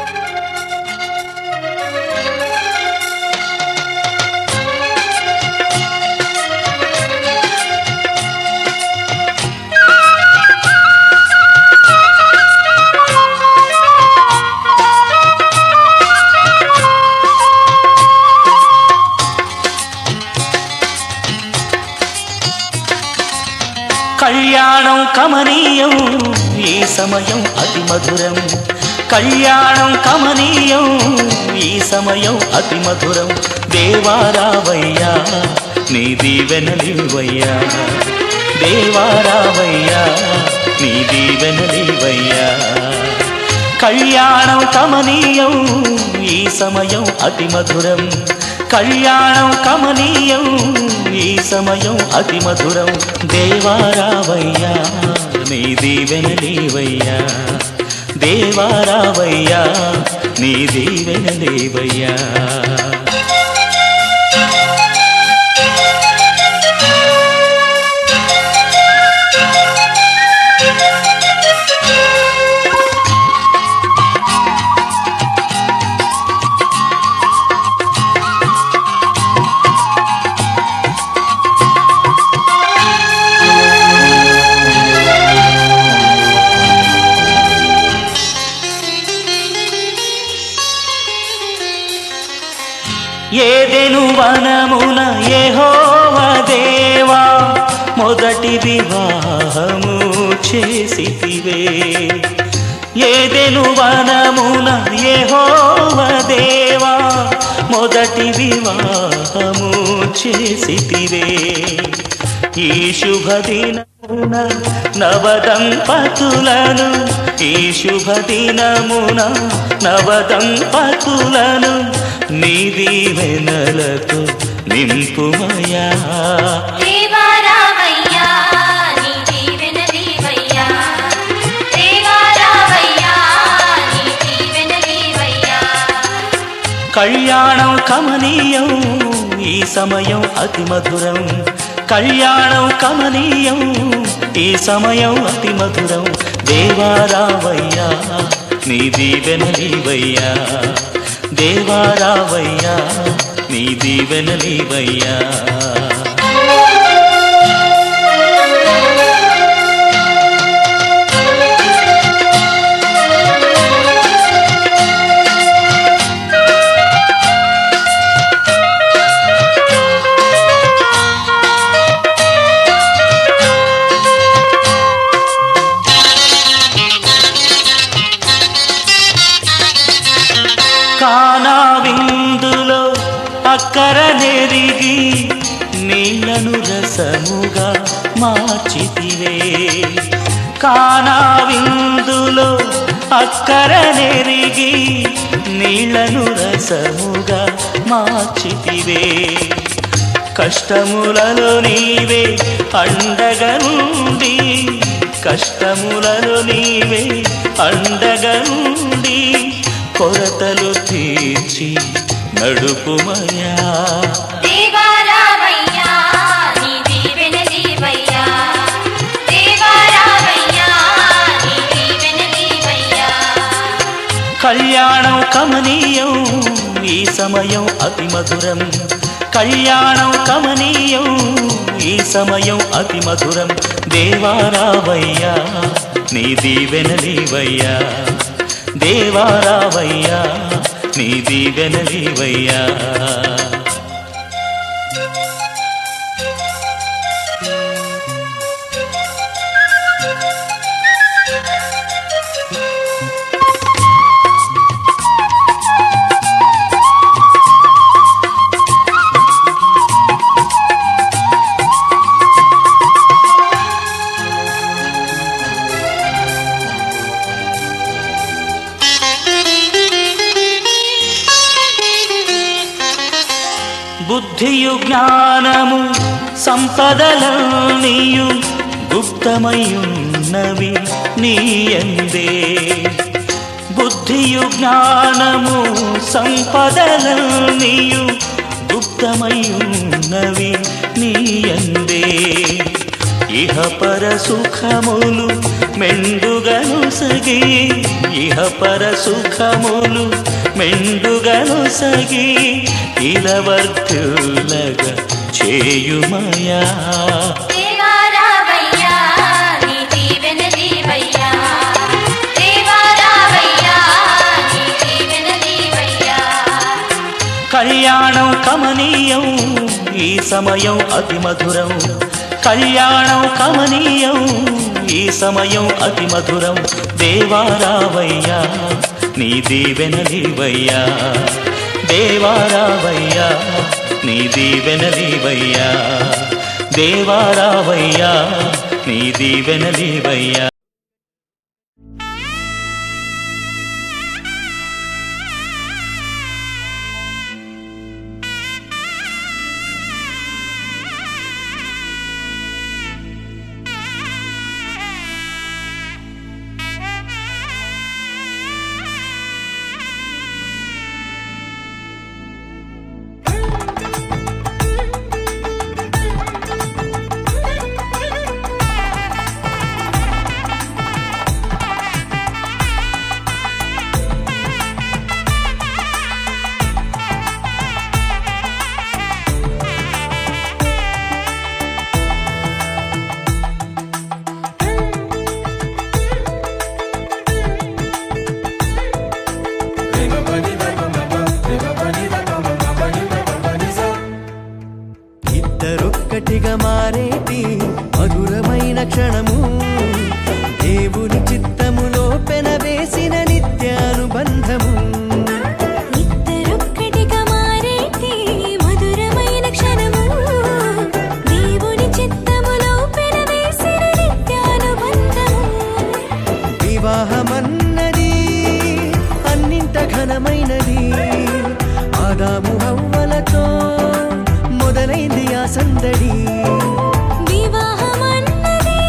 కళ్యాణం కమనీయం, ఈ సమయం అతి మధురం. కళ్యాణం కమనీయం, ఈ సమయం అతి మధురం. దేవారావయ్యా నీ దీవెనలివయ్యా, దేవారావయ్యా నీ దీవెనలివయ్యా. కళ్యాణం కమనీయం, ఈ సమయం అతి మధురం. కళ్యాణం కమనీయం, ఈ సమయం అతి మధురం. దేవారావయ్యా నీ దీవెనలివయ్యా, దేవారావయ్యా నీ దీవెనలివయ్యా. ఏదెను వనమున యెహోవా దేవా మొదటి వివాహము చేసితివే. ఏదెను వనమున యెహోవా దేవా మొదటి వివాహము చేసితివే. ఈ శుభదినమున నవదంపతులను, ఈ శుభదినమున నవదంపతులను నీ దీవెనలతో నింపుమయా. దేవారావయ్యా నీ దీవెనలివయ్యా, దేవారావయ్యా నీ దీవెనలివయ్యా. కళ్యాణం కమనీయం, ఈ సమయం అతి మధురం. కళ్యాణం కమనీయం, ఈ సమయం అతి మధురం. దేవారావయ్యా నీ దీవెనలివయ్యా, దేవారావయ్యా నీ దీవెనలివయ్యా. కానా విందులో అక్కర నెరిగి నీళ్లను రసముగా మార్చితివే. కానా విందులో అక్కర నెరిగి నీళ్లను రసముగా మార్చితివే. కష్టములలో నీవే అండగా నుండి, కష్టములలో నీవే అండగా నుండి కొరతలు తీర్చి నడుపుమయా. దేవారావయ్యా కళ్యాణం కమనీయం ఈ సమయం అతి మధురం, కళ్యాణం కమనీయం ఈ సమయం అతి మధురం. దేవారావయ్యా నీ దీవెనలీవయ్యా, దేవారావయ్యా నీ దీవెనలీవయ్యా. బుద్ధియు జ్ఞానము సంపదలన్నీయు గుప్తమయున్నవి నీయందే, బుద్ధియు జ్ఞానము సంపదలన్నీయు గుప్తమయున్నవి నీయందే. ఇహ పర సుఖములు మెండుగను సగి, ఇహ పర సుఖములు మెండుగను సగి ఇలవర్తులగా చేయుమయా. దేవారావయ్యా నీ దీవెనలీవయ్యా, దేవారావయ్యా నీ దీవెనలీవయ్యా. కళ్యాణం కమనీయం ఈ సమయం అతి మధురం, కళ్యాణం కమనీయం ఈ సమయం అతి మధురం. దేవారావయ్యా నీ దీవెనలీవయ్యా, దేవారావయ్యా నీ దీవెనలీవయ్యా, దేవారావయ్యా నీ దీవెనలీవయ్యా. ఇద్దరొక్కటిగా మారేటి మధురమైన క్షణము, దేవుని చిత్తములో పెనవేసిన నిత్యానుబంధము. ఇద్దరొక్కటిగా మారేటి మధురమైన క్షణము, దేవుని చిత్తములో పెనవేసిన నిత్యానుబంధము. వివాహమన్నది అన్నింట ఘనమైనది, ఆదాము హవ్వలతో మొదలైంది ఆ సందడి. వివాహమన్నది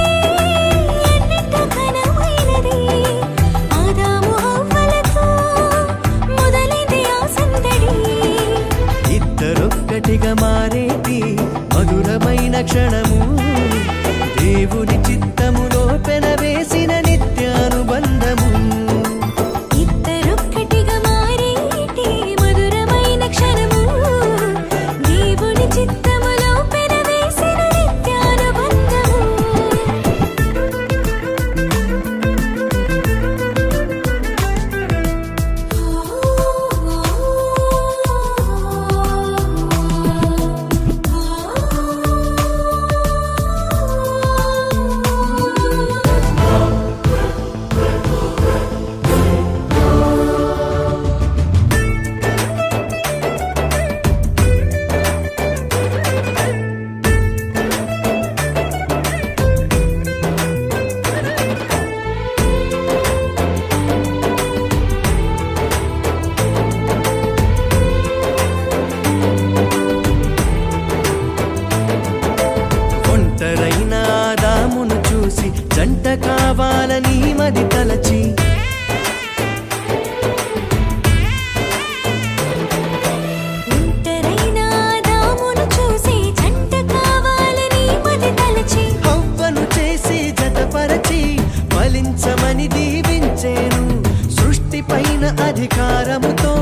అధికారముతో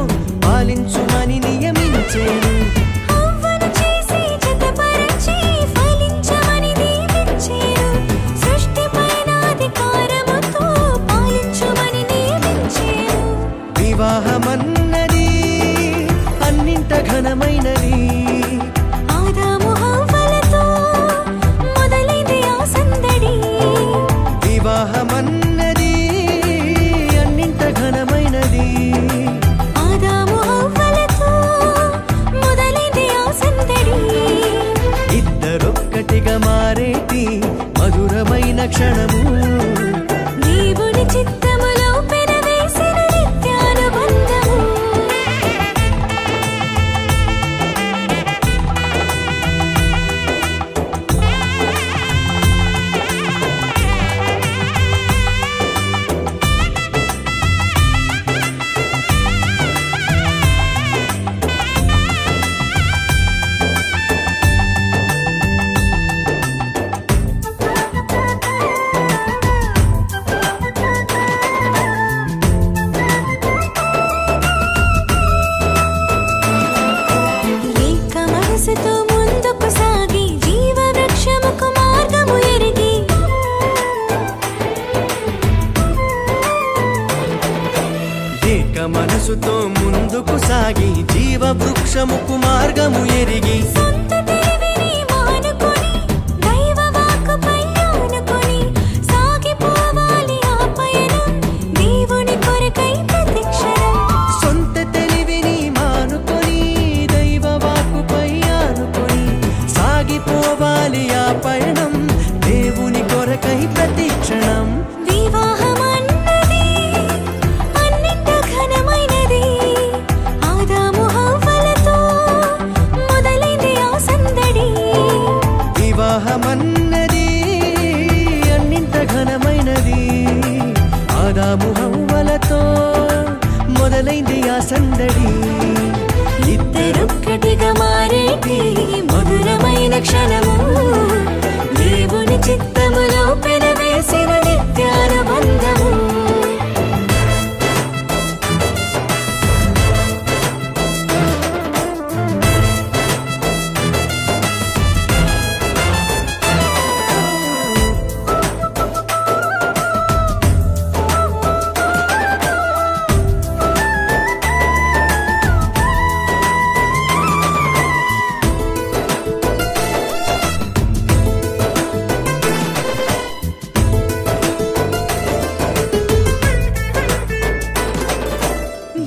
పాలించుమని నియమించేను. హవ్వను చేసి జతపరచి ఫలించమని దీవించేను. సృష్టిపైన అధికారముతో పాలించుమని నియమించేను. వివాహమన్నది అన్నింట ఘనమైనది. ఆదాము హవ్వలతో మొదలైంది ఆ సందడి. వివాహమన్నది అన్నింట ఘనమైనది. ఆదాము హవ్వలతో మొదలైంది ఆ సందడి. ఇద్దరొక్కటిగా మారేటి మధురమైన క్షణము. దేవుని చిత్తములో పెనవేసిన నిత్యానుబంధము. ఏక మనసుతో ముందుకు సాగి జీవ వృక్షముకు మార్గము ఎరిగి. ఏక మనసుతో ముందుకు సాగి జీవ వృక్షముకు మార్గము ఎరిగి. సొంత తెలివిని మానుకొని దైవ వాక్కుపై ఆనుకొని సాగిపోవాలి ఆ పయనం దేవుని కొరకై ప్రతిక్షణం. సొంత తెలివిని మానుకొని దైవ వాక్కుపై ఆనుకొని సాగిపోవాలి ఆ పయనం దేవుని కొరకై ప్రతిక్షణం. వివాహమన్నది అన్నింట ఘనమైనది. ఆదాము హవ్వలతో మొదలైంది ఆ సందడి. వివాహమన్నది అన్నింట ఘనమైనది. ఆదాము హవ్వలతో మొదలైంది ఆ సందడి. ఇద్దరొక్కటిగా మారేటి మధురమైన క్షణము. దేవుని చిత్తములో పెనవేసిన నిత్యానుబంధము.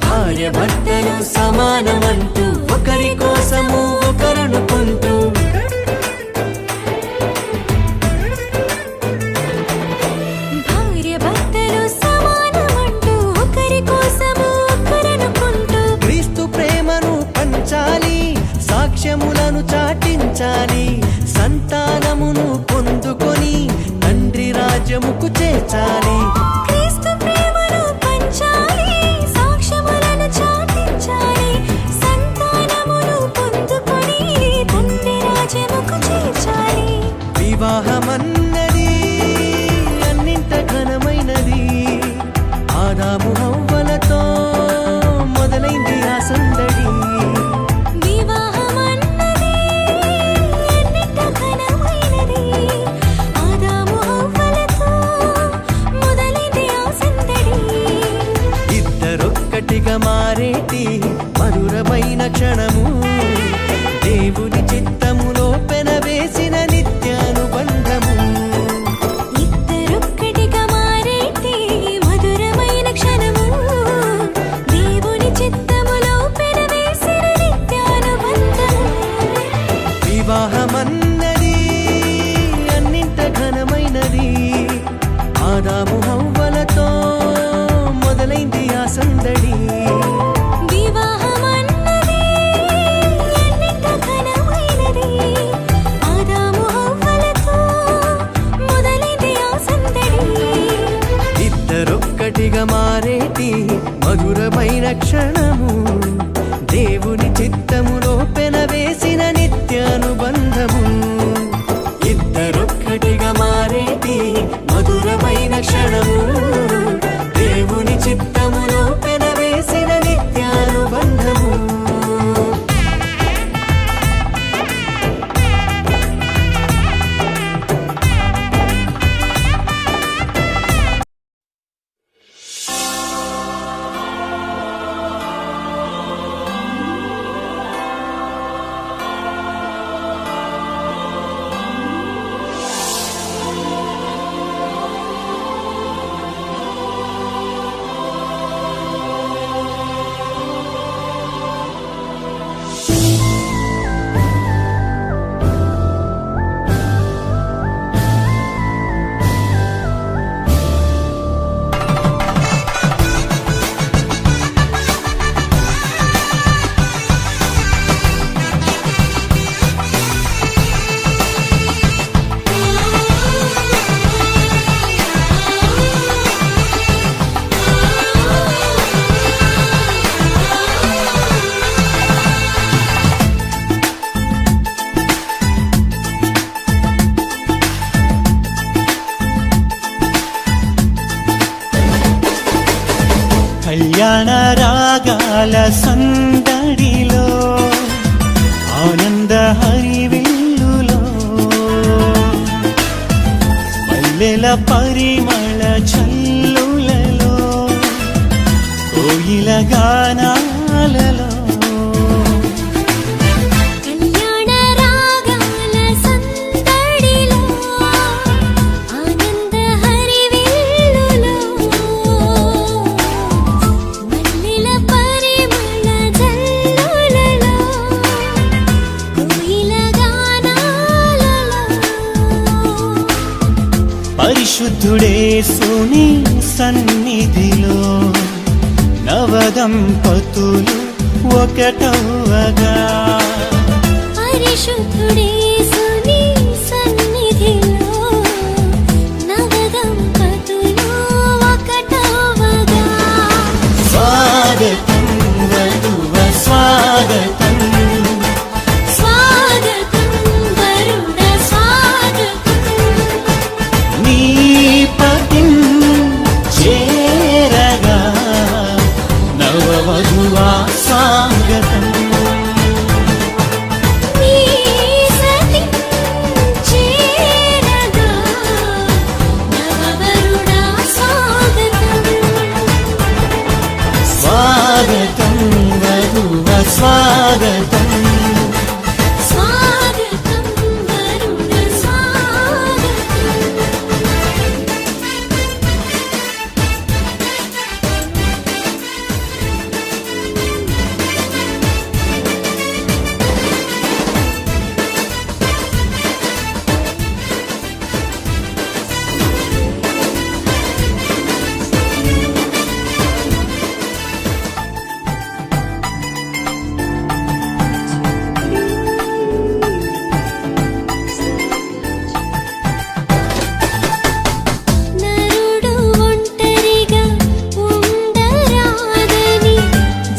భార్య భర్తలు సమానమంటూ ఒకరి కోసము ఒకరనుకుంటూ. భార్య భర్తలు సమానమంటూ ఒకరి కోసము ఒకరనుకుంటూ. క్రీస్తు ప్రేమను పంచాలి, సాక్ష్యములను చాటించాలి, సంతానమును పొందుకొని తండ్రి రాజ్యముకు చేర్చాలి. క్రీస్తు ప్రేమను పంచాలి, సాక్ష్యములను చాటించాలి, సంతానమును పొందుకొని తండ్రి రాజ్యముకు చేర్చాలి. వివాహమన్నది అన్నింట ఘనమైనది. ఆదాము హవ్వలతో మొదలైంది ఆ సందడి. వివాహమన్నది అన్నింట ఘనమైనది. ఆదాము హవ్వలతో మొదలైంది ఆ సందడి. ఇద్దరొక్కటిగా మారేటి మధురమైన క్షణము. దేవుని చిత్తములో పెనవేసిన నిత్యానుబంధము. ఇద్దరొక్కటిగా మారేటి మధురమైన క్షణము. దేవుని చిత్తములో పెనవేసిన నిత్యానుబంధము. వివాహమన్నది అన్నింట ఘనమైనది. ఆదాము హవ్వలతో మొదలైంది ఆ సందడి. వివాహమన్నది కళ్యాణ రాగాల సందడిలో ఆనంద హరివిల్లులో మల్లెల పరిమళ చల్లులలో కోయిల గానాలలో కళ్యాణ రాగాల సందడిలో ఆనంద హరివిల్లులో మల్లెల పరిమళ జల్లులలో కోయిల గానాలలో పరిశుద్ధుడేసుని సన్నిధిలో నవదంపతులు ఒకటవగా పరిశుద్ధుడేసుని సన్నిధిలో నవదంపతులు ఒకటవగా స్వాగతం వధువ స్వాగతం స్వాగతం వరుణ స్వాగతం నీ పతిం చేరగా నవవధువా స్వాగతం నీ సతి చేరగా నవవరుణ స్వాగతం స్వాగతం వధువ స్వాగతం స్వాగతం వరుణ స్వాగతం నరుడు ఒంటరిగా ఉండరాదని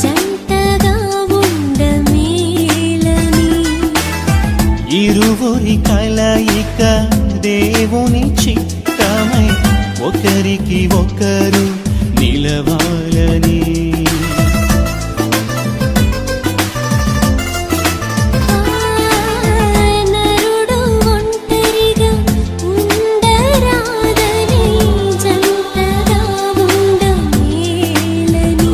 జంటగా ఉండమేలని ఇరువురి కలయిక దేవుని చిత్తమై ఒకరికి ఒకరు నిలవాలని నరుడు ఒంటరిగా ఉండరాదని జంటగా ఉండమేలని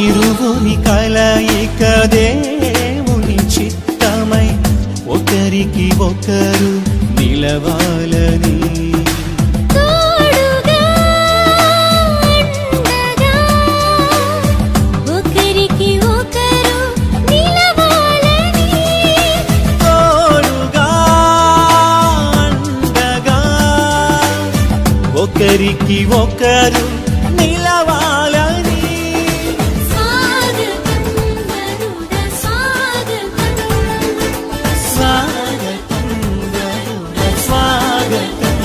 ఇరువురి కలయిక దేవుని చిత్తమై ఒకరికి ఒకరు నిలవాలని తోడుగా అండగా ఒకరికి ఒకరు నిలవాలని తోడుగా అండగా ఒకరికి ఒకరు నిలవాలని స్వాగతం వరుణ స్వాగతం స్వాగతం వరుణ స్వాగతం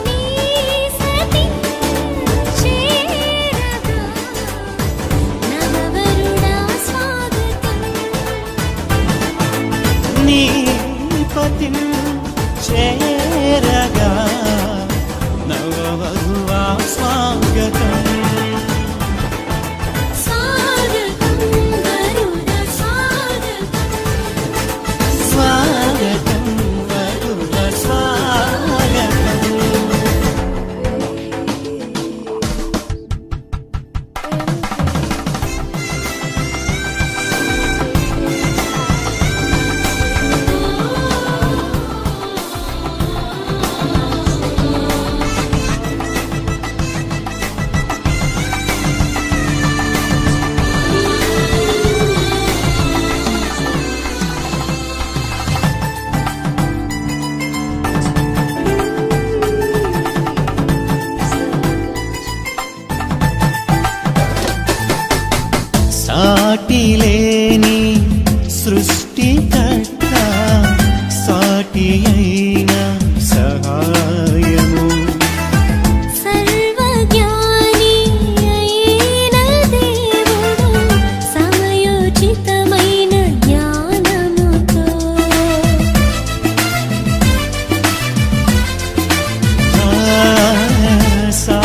నీ సతి చేరగా నవవరుణ స్వాగతం నీ పతిం చేరగా నవవధువా స్వాగతం స్వాగతం వరుణ స్వాగతం స్వాగతం వరుణ స్వాగతం సాటిలేని సృష్టికర్త సాటి అయిన సహాయము సర్వజ్ఞాని అయిన దేవుడు సమయోచితమైన జ్ఞానముతో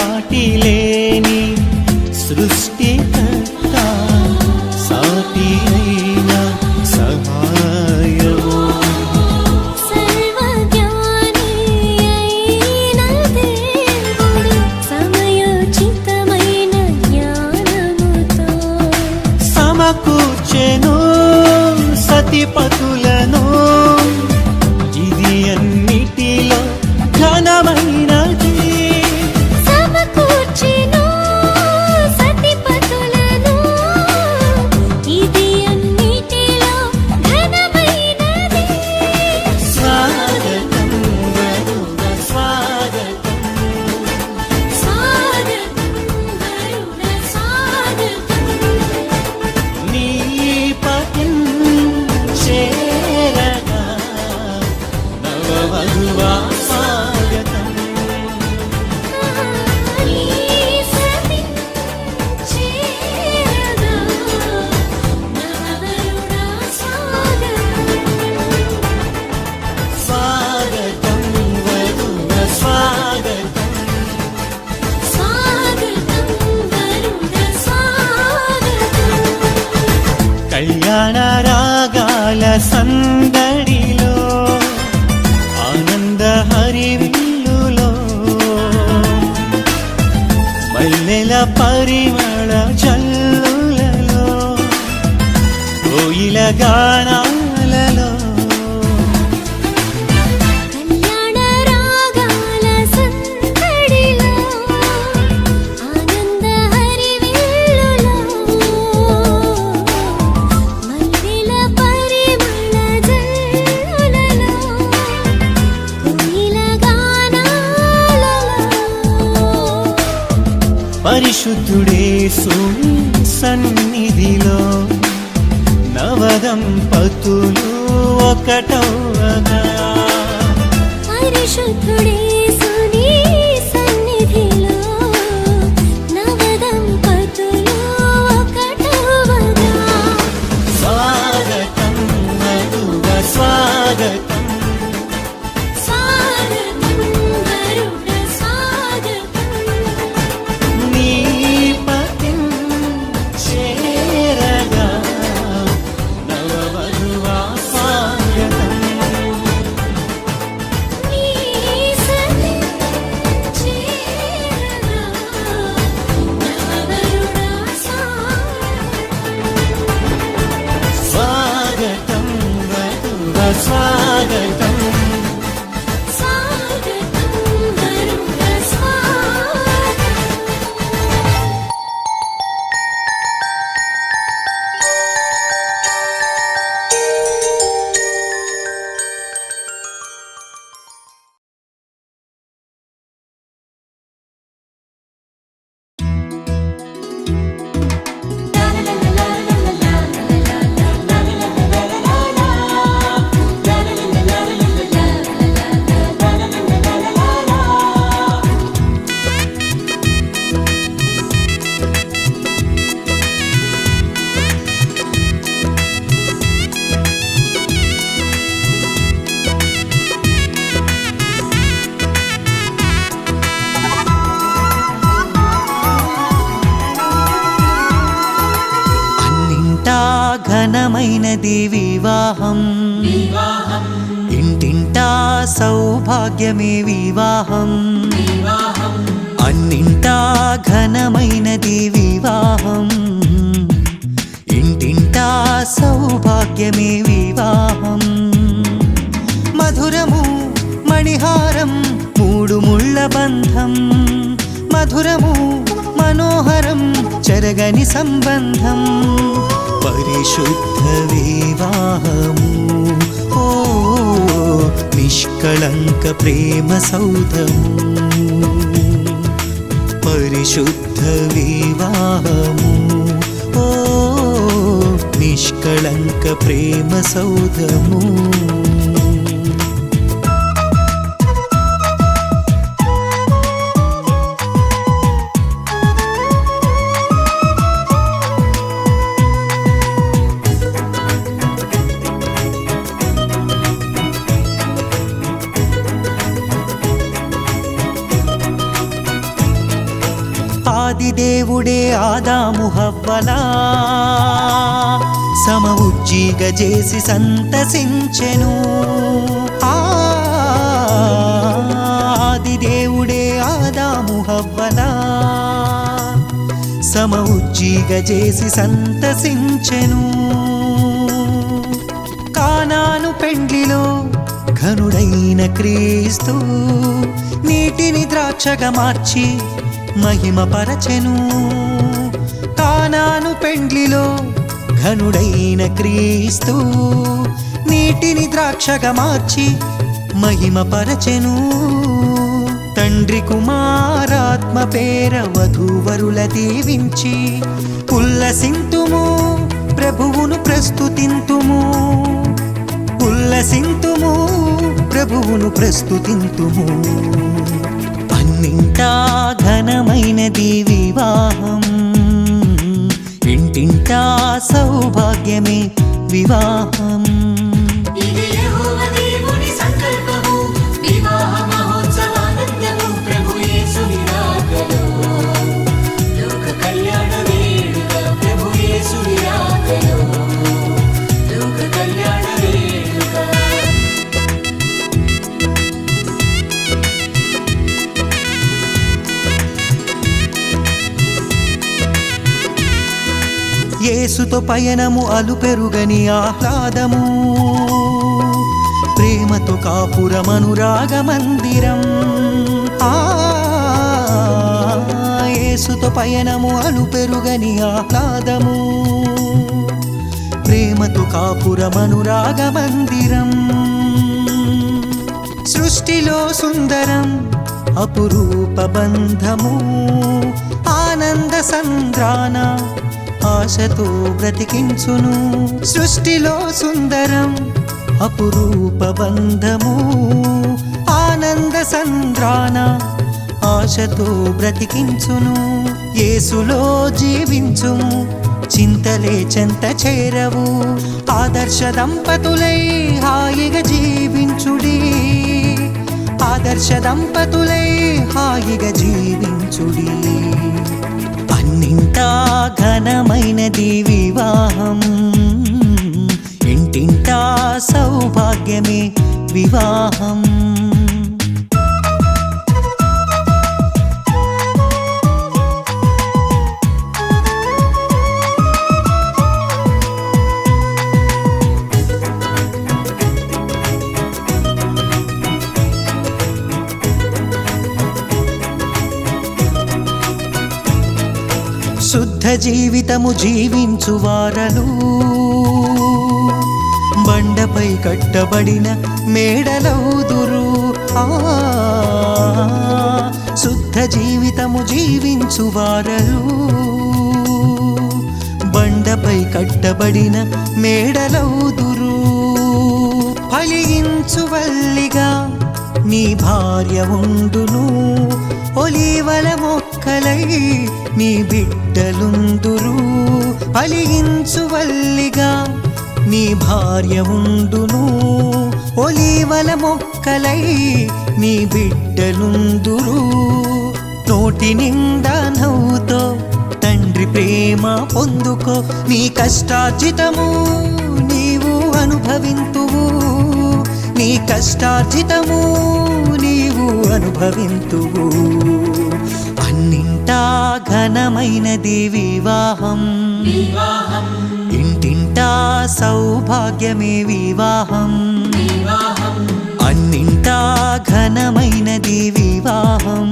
సాటిలేని సృష్టి సాటి అయిన సహాయము సర్వజ్ఞాని అయిన దేవుడు సమయోచితమైన జ్ఞానముతో సమకూర్చెను సతిపతులను ఇది అన్నిటిలో ఘనమైనది సమకూర్చెను సతిపతులను ఇది అన్నిటిలో ఘనమైనది స్వాగతం వరుణ స్వాగతం స్వాగతం వరుణ స్వాగతం నీ పతిం చేరగా నవవధువా స్వాగతం నీ సతి చేరగా నవవరుణ స్వాగతం స్వాగతం వరుణ స్వాగతం స్వాగతం వరుణ స్వాగతం కళ్యాణ రాగాల సందడిలో ఆనంద హరివిల్లులో మల్లెల పరిమళ జల్లులలో కోయిల గానాలలో కళ్యాణ రాగాల సందడిలో ఆనంద హరివిల్లులో మల్లెల పరిమళ జల్లులలో కోయిల గానాలలో పరిశుద్ధుడేసు సన్నిధిలో నవదంపతులు ఒకటవగా పరిశుద్ధుడేసుని సన్నిధిలో నవదంపతులు ఒకటవగా స్వాగతం మధువ స్వాగతం స్వాగతం వరుణ స్వాగతం నీ పతిం చేరగా నవవధువా స్వాగతం నీ సతి చేరగా నవవరుణ స్వాగతం వధువ స్వాగతం స్వాగతం వరుణ స్వాగతం అన్నింటా ఘనమైనది వివాహం ఇంటింటా సౌభాగ్యమే వివాహం అన్నింటా ఘనమైనది వివాహం ఇంటింటా సౌభాగ్యమే వివాహం మధురము మణిహారం మూడు ముళ్ళ బంధం మధురము మనోహరం చెరగని సంబంధం పరిశుద్ధ వివాహము ఓ నిష్కళంక ప్రేమ సౌధము పరిశుద్ధ వివాహము ఓ నిష్కళంక ప్రేమ సౌధము ఆది ఆదిదేవుడే ఆదాము హవ్వలా సమఉజ్జీగ చేసి సంతసించెను. ఆదిదేవుడే ఆదాము హవ్వలా సమఉజ్జీగ చేసి సంతసించెను. కానాను పెండ్లిలో ఘనుడైన క్రీస్తు నీటిని ద్రాక్షగా మార్చి మహిమపరచెను. కానాను పెండ్లిలో ఘనుడైన క్రీస్తు నీటిని ద్రాక్షగా మార్చి మహిమపరచెను. తండ్రి కుమారాత్మ పేర వధూవరుల దీవించి ఉల్లసింతుము ప్రభువును ప్రస్తుతింతుము. ఉల్లసింతుము ప్రభువును ప్రస్తుతింతుము. అన్నింటా ఘనమైనది వివాహం, ఇంటింటా సౌభాగ్యమే వివాహం. ఇది యెహోవా దేవుని సంకల్పము, వివాహ మహోత్సవానందము, ప్రభు యేసుని రాకలో లోక కళ్యాణ వేడుక, ప్రభు యేసుని రాకలో లోక కళ్యాణ వేడుక. యేసుతో పయనము అలుపెరుగని ఆహ్లాదము, ప్రేమతో కాపురమనురాగ మందిరం. యేసుతో పయనము అలుపెరుగని ఆహ్లాదము, ప్రేమతో కాపురమనురాగ మందిరం. సృష్టిలో సుందరం అపురూప బంధము, ఆనంద సంద్రాన ఆశతో బ్రతికించును. సృష్టిలో సుందరం అపురూప బంధము, ఆనంద సంద్రాన ఆశతో బ్రతికించును. యేసులో జీవించుము, చింతలే చెంత చేరవు. ఆదర్శ దంపతులై హాయిగా జీవించుడి, ఆదర్శ దంపతులై హాయిగా జీవించుడి. అన్నింటా ఘనమైనది వివాహం, ఇంటింటా సౌభాగ్యమే వివాహం. శుద్ధ జీవితము జీవించు వారలు బండపై కట్టబడిన మేడలౌదురు. శుద్ధ జీవితము జీవించు వారలు బండపై కట్టబడిన మేడలౌదురు. ఫలించు వల్లిగా నీ భార్య ఉండును, ఒలీవల మొక్కలై నీ బిడ్డలుందురు. ఫలించు వల్లిగా నీ భార్య ఉండును, ఒలీవల మొక్కలై నీ బిడ్డలుందురు. నోటి నిండా నవ్వుతో తండ్రి ప్రేమ పొందుకో, నీ కష్టార్జితము నీవు అనుభవింతువు, నీ కష్టార్జితము నీవు అనుభవింతువు. అన్నింటా ఘనమైనది వివాహం, ఇంటింటా సౌభాగ్యమే వివాహం. అన్నింటా ఘనమైనది వివాహం,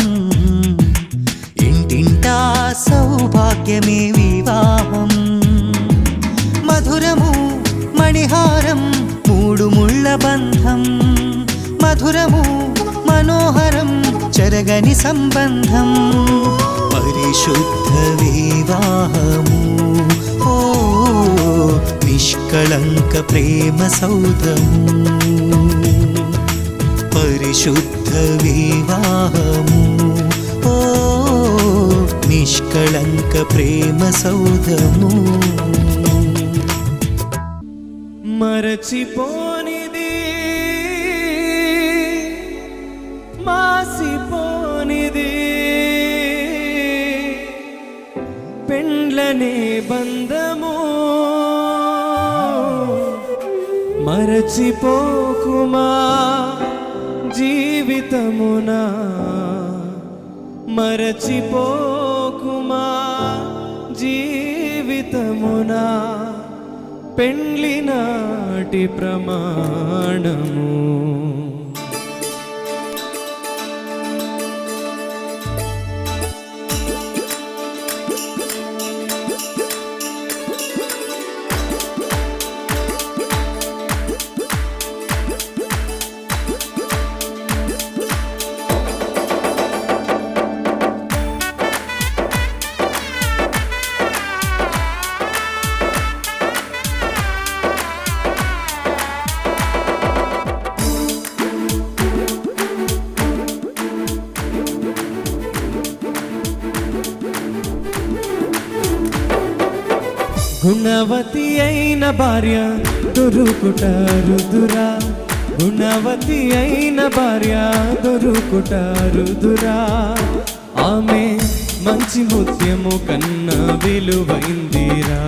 ఇంటింటా సౌభాగ్యమే వివాహం. మధురము మణిహారం మూడు ముళ్ళ బంధం, మధురము మనోహరం చెరగని సంబంధం. పరిశుద్ధ వివాహము, ఓ నిష్కళంక ప్రేమ సౌధము. పరిశుద్ధ వివాహము, ఓ నిష్కళంక ప్రేమ సౌధము. మరచిపోనిది మాసిపోనిది పెండ్లనే బంధము మరచిపోకుమా జీవితమునా మరచిపోకుమా జీవితమునా పెండ్లి నాటి ప్రమాణము గుణవతి అయిన భార్య దొరుకుట రుదురా గుణవతి అయిన భార్య దొరుకుట రుదురా ఆమె మంచి ముత్యము కన్నా విలువైందిరా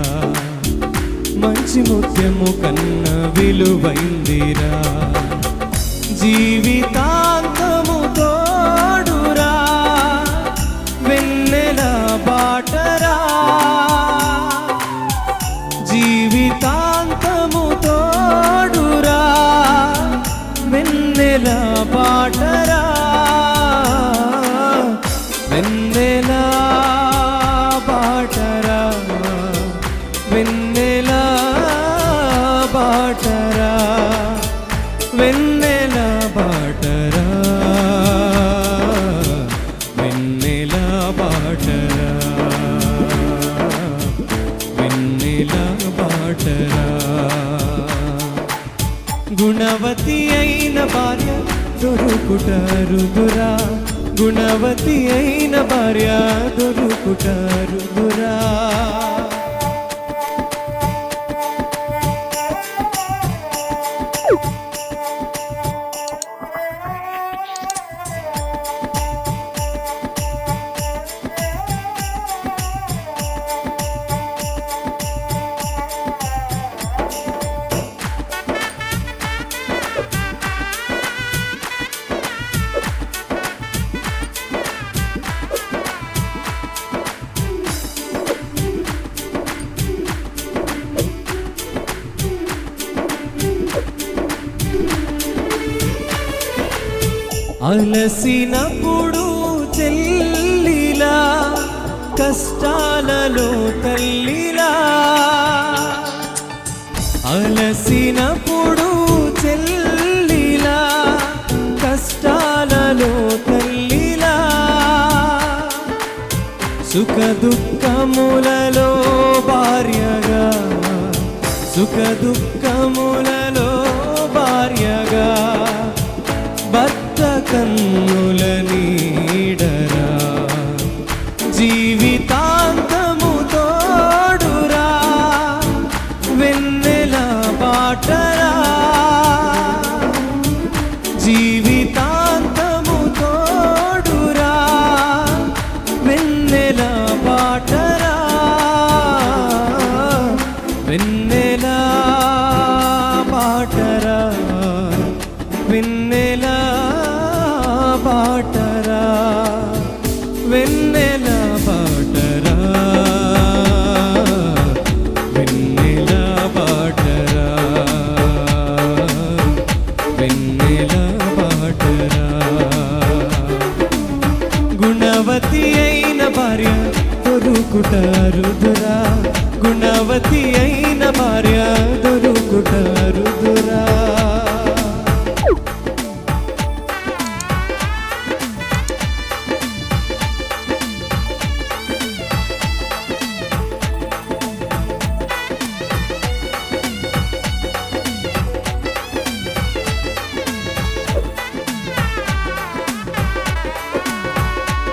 మంచి ముత్యము కన్నా విలువైందిరా జీవితాంతము తోడురా వెన్నెల బాటరా జీవితాంతము తోడురా వెన్నెల బాటరా వెన్నెల బాటరా వెన్నెల బాటరా వెన్నెల బాటరా వెన్నెల బాటరా వెన్నెల బాటరా గుణవతి అయిన భార్య దొరుకుట రుదురా గుణవతి అయిన భార్య దొరుకుట రుదురా అలసినప్పుడు చెల్లిలా కష్టాలలో తల్లిలా అలసినప్పుడు చెల్లిలా కష్టాలలో తల్లిలా సుఖ దుఃఖములలో భార్యగా సుఖ దుఃఖములలో భార్యగా భర్త కన్నుల నీడరా జీవితాంతము తోడురా వెన్నెల బాటరా జీవితాంతము తోడురా వెన్నెల బాటరా వెన్నెల బాటరా వెన్నెల బాటరా వెన్నెల బాటరా వెన్నెల బాటరా వెన్నెల బాటరా గుణవతి అయిన భార్య దొరుకుట రుదురా గుణవతి అయిన భార్య